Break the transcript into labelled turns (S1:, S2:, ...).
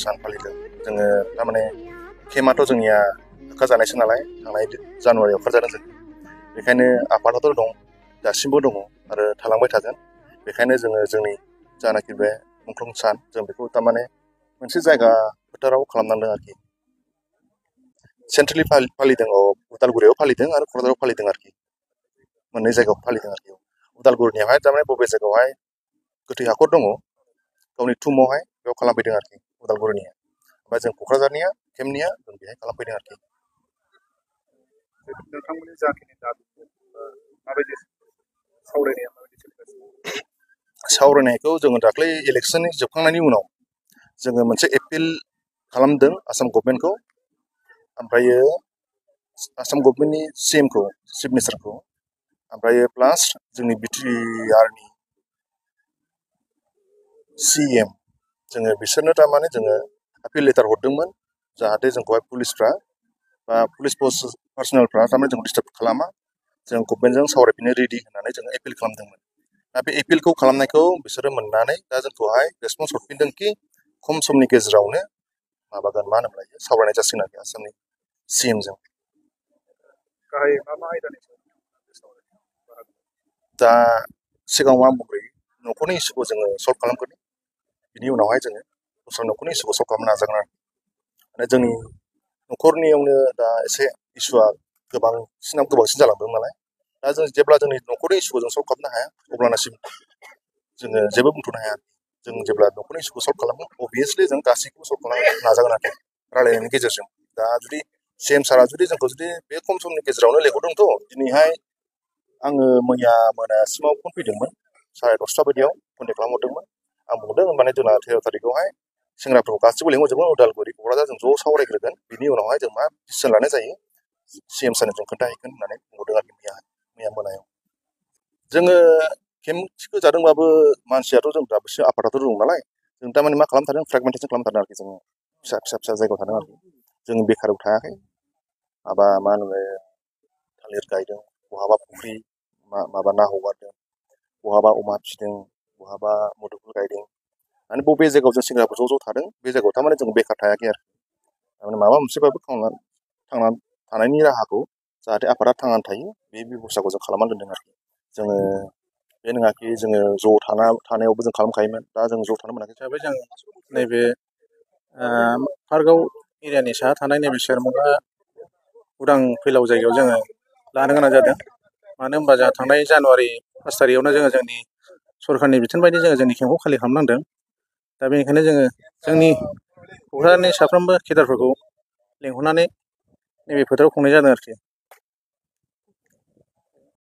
S1: सान फालिदों जोङो थारमाने केम्पआथ' जोंनिया होखाजानायसो नालाय थांनाय जानुवारियाव होखारजादों जों बेखायनो आफादाथ' दं दासिमबो दङ आरो थालांबाय थागोन बेखायनो जोङो जोंनि जानाखि बे मुंख्लं सान जों बेखौ थारमाने मोनसे जायगा फोथाराव खालामनांदों आरोखि सेन्ट्रेलि फालिदों उदालगुरियाव फालिदों आरो क'क्राझाराव फालिदों आरोखि मोननै जायगायाव फालिदों आरोखि उदालगुरिनियावहाय थारमाने बबे जायगायावहाय गोथै हाखर दङ गावनि थुमावहाय बेयाव खालामफैदों आरोखि उदालगुरिनिया ओमफ्राय जों क'क्राझारनिया केम्पनिया जों बेहाय खालामफैदों आरोखि
S2: नोंथांमोननि जाखिनि दाबि माबायदि सावरायनाया माबायदि सोलिगासिनो
S1: सावरायनायखौ जोङो दाख्लै इलेक्सननि जोबखांनायनि उनाव जोङो मोनसे एपिल खालामदों आसाम गभर्नमेन्टखौ ओमफ्रायो आसाम गभर्नमेन्टनि CMखौ चिफ मिनिस्टारखौ ओमफ्रायो प्लास जोंनि BTRनि CM जोङो बिसोरनो थारमाने जोङो आपिल लेटार हरदोंमोन जाहाथे जोंखौहाय पुलिसफ्रा बा पुलिस पार्सनेलफ्रा थारमाने जोंखौ डिस्टार्ब खालामा जों गभर्नमेन्टजों सावरायफिननो रेडि होननानै जोङो एपिल खालामदोंमोन दा बे एपिलखौ खालामनायखौ बिसोरो मोननानै दा जोंखौहाय रेसपन्स हरफिनदोंखि खम समनि गेजेरावनो माबागोन मा होनोमोनलाय सावरायनाय जासिगोन आरोखि आसामनि CMजों
S2: गाहाय मा मा आयदानि
S1: दा सिगाङाव आं बुंग्रोयो न'खरनि इस्युखौ जोङो सल्भ खालामग्रोदों बिनि उनावहाय जोङो दस्रा न'खरनि इस्युखौ सल्भ खालामनो नाजागोन आरो जोंनि न'खरनियावनो दा एसे इस्युआ गोबांसिन जालांदों नालाय दा जों जेब्ला जोंनि न'खरनि इस्युखौ जों सल्भ खालामनो हाया अब्लानासिम जोङो जेबो बुंथ'नो हाया जों जेब्ला न'खरनि इस्युखौ सल्भ खालामो अभियासलि जों गासैखौबो सल्भ खालामनो नाजागोन आरोखि रायलायनायनि गेजेरजों दा जुदि CM सारा जुदि जोंखौ जुदि बे खम समनि गेजेरावनो लेंहरदोंथ' दिनैहाय आङो मैया मोनासिमाव फन फैदोंमोन 10:30 बायदियाव कन्टेक्ट खालामहरदोंमोन आं बुंदों माने जोंना 13 तारिखआवहाय सेंग्राफोरखौ गासिबो लेंहरजोबगोन उदालगुरि क'क्राझार जों ज' सावरायग्रोगोन बिनि उनावहाय जों मा डिसिसन लानाय जायो CM सारनो जों खोन्थाहैगोन होननानै बुंहरदों आरोखि मैया मोनायाव जोङो केम्प जादोंबाबो मानसियाथ' जों दाबोसो आफादाथ' दं नालाय जों थारमाने मा खालामथारदों फ्रेगमेन्टेसन खालामथारदों आरोखि जोङो फिसा जायगायाव थादों आरोखि जों बेखाराव थायाखै माबा मा होनो थालिर गायदों बहाबा फुख्रि माबा ना हगारदों बहाबा अमा फिसिदों बहाबा मुदुफुल गायदों माने बबे जायगायाव जों सेंग्राफोर ज' थादों बे जायगायाव थारमाने जों बेखार थायाखै आरो थारमाने माबा मोनसेबाबो थांनानै थानायनि राहाखौ जाहाथे आफादा थांनानै थायो बे बेबस्थाखौ जों खालामनानै दोनदों आरोखि जोङो बे नङाखि जोङो ज' थानायावबो जों खालामखायोमोन दा जों ज' थानो मोनाखै
S3: हिसाबै जों नैबे पार्कआव एरियानि साहा थानाय नैबे सेरमुगा उदां फैलाव जायगायाव जोङो लानो गोनां जादों मानो होनबा जोंहा थांनाय जानुवारि 1 तारिखआवनो जोङो जोंनि सरकारनि बिथोन बायदि जोङो जोंनि केम्पखौ खालि खालामनांदों दा बेनिखायनो जोङो जोंनि क'क्राझारनि साफ्रोमबो केडारफोरखौ लेंहरनानै नैबे फोथाराव खुंनाय जादों आरोखि